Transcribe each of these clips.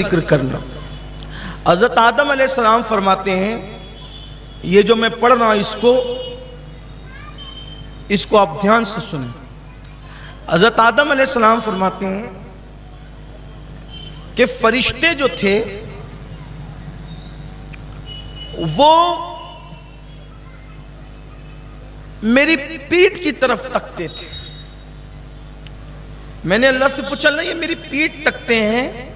ذکر کرنا۔ حضرت آدم علیہ السلام فرماتے ہیں، یہ جو میں پڑھ رہا ہوں اس کو آپ دھیان سے سنیں۔ حضرت آدم علیہ السلام فرماتے ہیں کہ فرشتے جو تھے وہ میری پیٹھ کی طرف تکتے تھے۔ میں نے اللہ سے پوچھا، اللہ یہ میری پیٹھ تکتے ہیں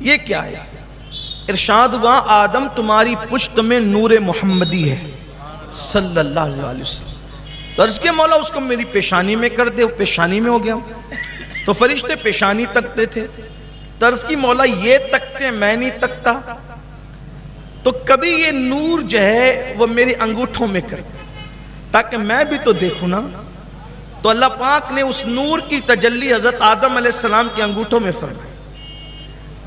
یہ کیا ہے؟ ارشاد ہوا، آدم تمہاری پشت میں نور محمدی ہے صلی اللہ علیہ وسلم۔ تو عرض کے مولا اس کو میری پیشانی میں کر دے، وہ پیشانی میں ہو گیا۔ تو فرشتے پیشانی تکتے تھے، عرض کی مولا یہ تکتے میں نہیں تکتا، تو کبھی یہ نور جو ہے وہ میری انگوٹھوں میں کر دے تاکہ میں بھی تو دیکھوں نا۔ تو اللہ پاک نے اس نور کی تجلی حضرت آدم علیہ السلام کے انگوٹھوں میں فرمائی۔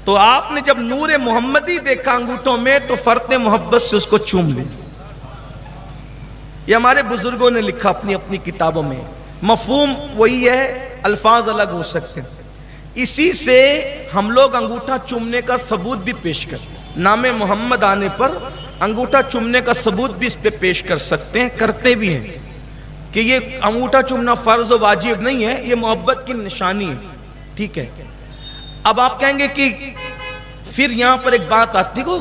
تو آپ نے جب نور محمدی دیکھا انگوٹھوں میں تو فرط محبت سے اس کو چوم لیا۔ یہ ہمارے بزرگوں نے لکھا اپنی اپنی کتابوں میں، مفہوم وہی ہے، الفاظ الگ ہو سکتے ہیں۔ اسی سے ہم لوگ انگوٹھا چومنے کا ثبوت بھی پیش کرتے ہیں، نام محمد آنے پر انگوٹھا چومنے کا ثبوت بھی اس پہ پیش کر سکتے ہیں، کرتے بھی ہیں کہ یہ انگوٹھا چومنا فرض و واجب نہیں ہے، یہ محبت کی نشانی ہے، ٹھیک ہے۔ اب آپ کہیں گے کہ پھر یہاں پر ایک بات آتی ہے،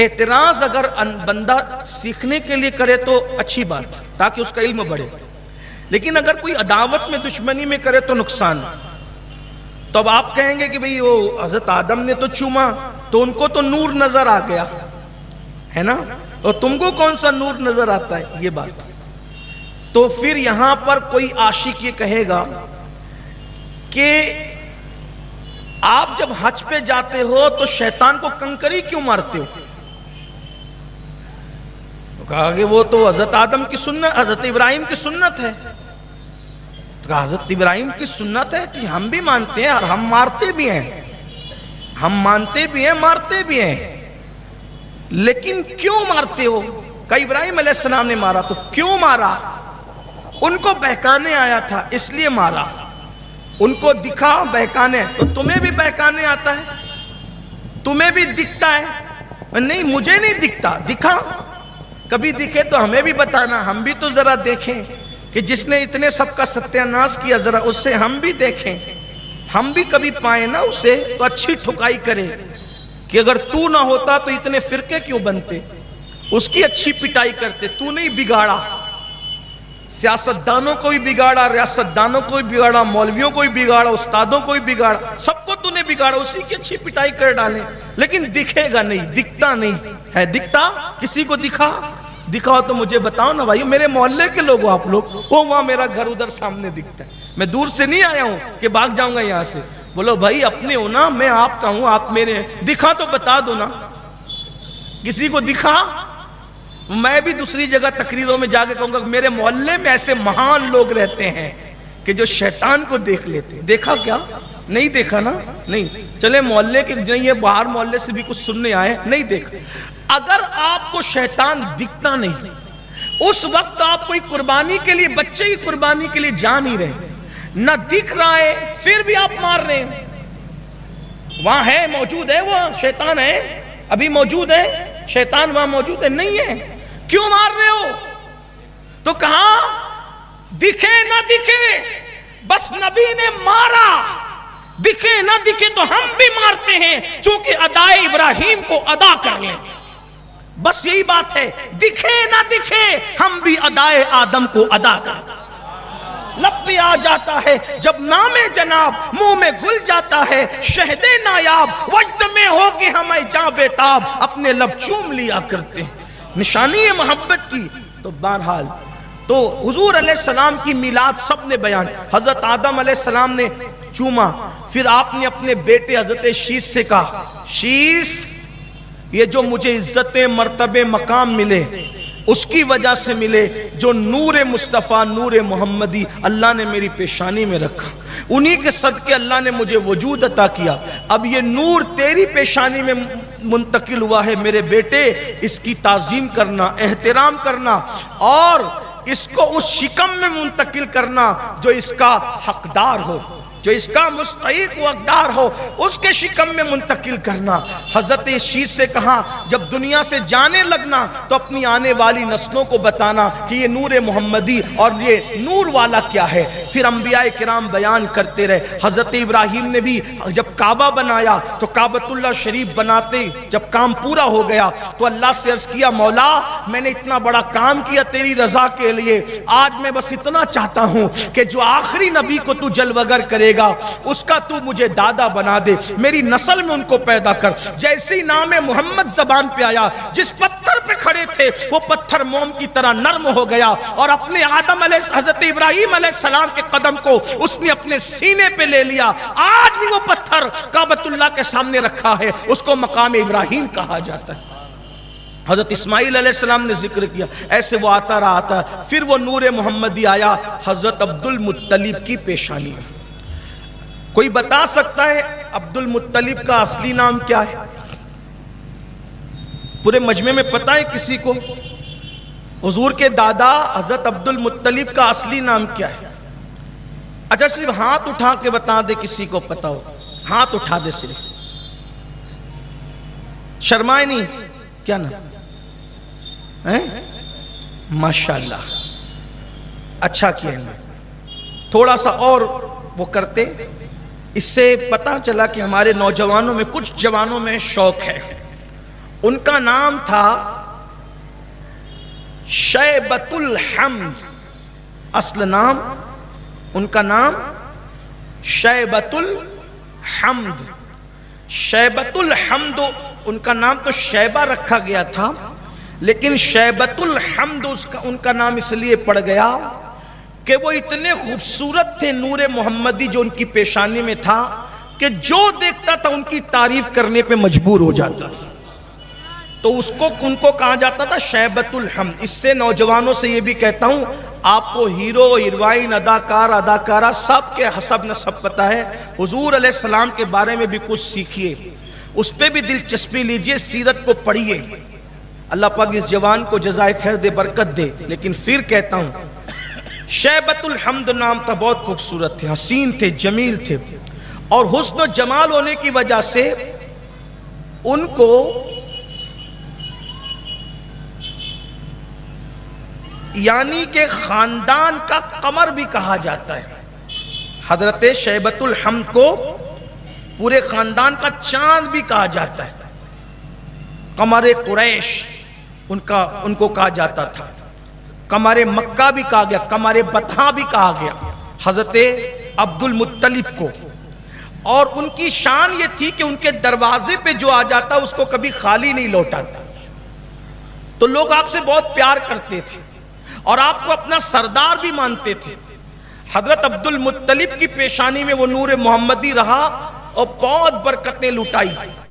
اعتراض اگر بندہ سیکھنے کے لیے کرے تو اچھی بات ہے تاکہ اس کا علم بڑھے، لیکن اگر کوئی عداوت میں دشمنی میں کرے تو نقصان ہے۔ تو اب آپ کہیں گے کہ بھئی وہ حضرت آدم نے تو چوما تو ان کو تو نور نظر آ گیا ہے نا، اور تم کو کون سا نور نظر آتا ہے؟ یہ بات تو پھر یہاں پر کوئی عاشق یہ کہے گا کہ آپ جب حج پہ جاتے ہو تو شیطان کو کنکری کیوں مارتے ہو؟ تو کہا کہ وہ تو حضرت آدم کی سنت، حضرت ابراہیم کی سنت ہے۔ تو کہا حضرت ابراہیم کی سنت ہے، ہم بھی مانتے ہیں اور ہم مارتے بھی ہیں، ہم مانتے بھی ہیں مارتے بھی ہیں، لیکن کیوں مارتے ہو؟ کہ ابراہیم علیہ السلام نے مارا، تو کیوں مارا؟ ان کو بہکانے آیا تھا اس لیے مارا، ان کو دکھا بہکانے، تو تمہیں بھی بہکانے آتا ہے، تمہیں بھی دکھتا ہے؟ نہیں مجھے نہیں دکھتا، دکھا، کبھی دکھے تو ہمیں بھی بتانا، ہم بھی تو ذرا دیکھیں کہ جس نے اتنے سب کا ستیہ ناش کیا ذرا اس سے ہم بھی دیکھیں، ہم بھی کبھی پائیں نا اسے، تو اچھی ٹھکائی کرے کہ اگر تو نہ ہوتا تو اتنے فرقے کیوں بنتے، اس کی اچھی پٹائی کرتے، تو نہیں بگاڑا، سیاستدانوں کو بھی بگاڑا، ریاستدانوں کو بھی بگاڑا، مولویوں کو بھی بگاڑا، استادوں کو بھی بگاڑا، سب کو تو نے بگاڑا، اسی کی اچھی پٹائی کر ڈالیں، لیکن دکھے گا نہیں، دکھتا نہیں ہے۔ دکھتا کسی کو دکھاؤ تو مجھے بتاؤ نا بھائی، میرے محلے کے لوگ ہو آپ لوگ، وہ وہاں میرا گھر ادھر سامنے دکھتا ہے، میں دور سے نہیں آیا ہوں کہ بھاگ جاؤں گا یہاں سے، بولو بھائی اپنے ہو نا، میں آپ کا ہوں آپ میرے ہیں، دکھا تو بتا دو نا، کسی کو دکھا۔ میں بھی دوسری جگہ تقریروں میں جا کے کہوں گا کہ میرے محلے میں ایسے مہان لوگ رہتے ہیں کہ جو شیطان کو دیکھ لیتے ہیں، دیکھا کیا؟ نہیں دیکھا نا، نہیں، چلے محلے کے نہیں ہے، باہر محلے سے بھی کچھ سننے آئے، نہیں دیکھا۔ اگر آپ کو شیطان دکھتا نہیں، اس وقت آپ کوئی قربانی کے لیے، بچے کی قربانی کے لیے جا نہیں رہے، نہ دکھ رہا ہے پھر بھی آپ مار رہے ہیں، وہاں ہے، موجود ہے، وہ شیطان ہے، ابھی موجود ہے شیطان، وہاں موجود ہے، نہیں ہے، کیوں مار رہے ہو؟ تو کہا دکھے نہ دکھے بس نبی نے مارا، دکھے نہ دکھے تو ہم بھی مارتے ہیں، چونکہ ادائے ابراہیم کو ادا کر لیں، بس یہی بات ہے، دکھے نہ دکھے ہم بھی ادائے آدم کو ادا کر لیں۔ لب پہ آ جاتا ہے جب نام جناب، منہ میں گھل جاتا ہے شہد نایاب، وجد میں ہو کہ ہمیں جاں بیتاب، اپنے لب چوم لیا کرتے ہیں، نشانی ہے محبت کی۔ تو بہرحال تو حضور علیہ السلام کی میلاد سب نے بیان، حضرت آدم علیہ السلام نے چوما، پھر آپ نے اپنے بیٹے حضرت شیس سے کہا، شیس یہ جو مجھے عزت مرتبے مقام ملے اس کی وجہ سے ملے، جو نور مصطفیٰ نور محمدی اللہ نے میری پیشانی میں رکھا، انہی کے صدقے اللہ نے مجھے وجود عطا کیا، اب یہ نور تیری پیشانی میں منتقل ہوا ہے میرے بیٹے، اس کی تعظیم کرنا، احترام کرنا، اور اس کو اس شکم میں منتقل کرنا جو اس کا حقدار ہو، جو اس کا مستحق و حقدار ہو اس کے شکم میں منتقل کرنا۔ حضرت شیش سے کہا جب دنیا سے جانے لگنا تو اپنی آنے والی نسلوں کو بتانا کہ یہ نور محمدی اور یہ نور والا کیا ہے۔ پھر انبیاء کرام بیان کرتے رہے۔ حضرت ابراہیم نے بھی جب کعبہ بنایا تو کعبۃ اللہ شریف بناتے جب کام پورا ہو گیا تو اللہ سے عرض کیا مولا میں نے اتنا بڑا کام کیا تیری رضا کے لیے، آج میں بس اتنا چاہتا ہوں کہ جو آخری نبی کو تو جلوگر کرے گا اس کا تو مجھے دادا بنا دے، میری نسل میں ان کو پیدا کر۔ جیسے ہی نام محمد زبان پہ آیا جس پتھر پہ کھڑے تھے وہ پتھر موم کی طرح نرم ہو گیا اور اپنے آدم علیہ حضرت ابراہیم علیہ السلام کے قدم کو اس نے اپنے سینے پہ لے لیا۔ آج بھی وہ پتھر کعبۃ اللہ کے سامنے رکھا ہے، اس کو مقام ابراہیم کہا جاتا ہے۔ حضرت اسماعیل علیہ السلام نے ذکر کیا، ایسے وہ آتا رہا۔ پھر وہ نور محمدی آیا حضرت عبد المطلب کی پیشانی میں۔ کوئی بتا سکتا ہے عبد المطلب کا اصلی نام کیا ہے؟ پورے مجمع میں پتہ ہے کسی کو؟ حضور کے دادا حضرت عبد المطلب کا اصلی نام کیا ہے؟ اچھا صرف ہاتھ اٹھا کے بتا دے کسی کو پتا ہو، ہاتھ اٹھا دے صرف، شرمائے نہیں، کیا نام؟ ماشاءاللہ اچھا کیا ہے۔ تھوڑا سا اور وہ کرتے، اس سے پتا چلا کہ ہمارے نوجوانوں میں کچھ جوانوں میں شوق ہے۔ ان کا نام تھا شیبۃ الحمد، اصل نام ان کا نام شیبۃ الحمد۔ شیبۃ الحمد ان کا نام تو شیبہ رکھا گیا تھا لیکن شیبۃ الحمد ان کا نام اس لیے پڑ گیا کہ وہ اتنے خوبصورت تھے، نور محمدی جو ان کی پیشانی میں تھا کہ جو دیکھتا تھا ان کی تعریف کرنے پہ مجبور ہو جاتا تھا، تو ان کو کہا جاتا تھا شیبۃ الحمد۔ اس سے نوجوانوں سے یہ بھی کہتا ہوں آپ کو ہیرو، ہیروئن، اداکار، اداکارہ سب کے حسب نسب پتہ ہے، حضور علیہ السلام کے بارے میں بھی کچھ سیکھیے، اس پہ بھی دلچسپی لیجئے، سیرت کو پڑھیے۔ اللہ پاک اس جوان کو جزائے خیر دے، برکت دے۔ لیکن پھر کہتا ہوں شیبۃ الحمد نام تھا، بہت خوبصورت تھے، حسین تھے، جمیل تھے، اور حسن و جمال ہونے کی وجہ سے ان کو یعنی کہ خاندان کا قمر بھی کہا جاتا ہے۔ حضرت شیبۃ الحمد کو پورے خاندان کا چاند بھی کہا جاتا ہے، قمر قریش ان کو کہا جاتا تھا، قمر مکہ بھی کہا گیا، قمر بطحا بھی کہا گیا حضرت عبد المطلب کو۔ اور ان کی شان یہ تھی کہ ان کے دروازے پہ جو آ جاتا اس کو کبھی خالی نہیں لوٹاتا، تو لوگ آپ سے بہت پیار کرتے تھے اور آپ کو اپنا سردار بھی مانتے تھے۔ حضرت عبد المطلب کی پیشانی میں وہ نور محمدی رہا اور بہت برکتیں لٹائی۔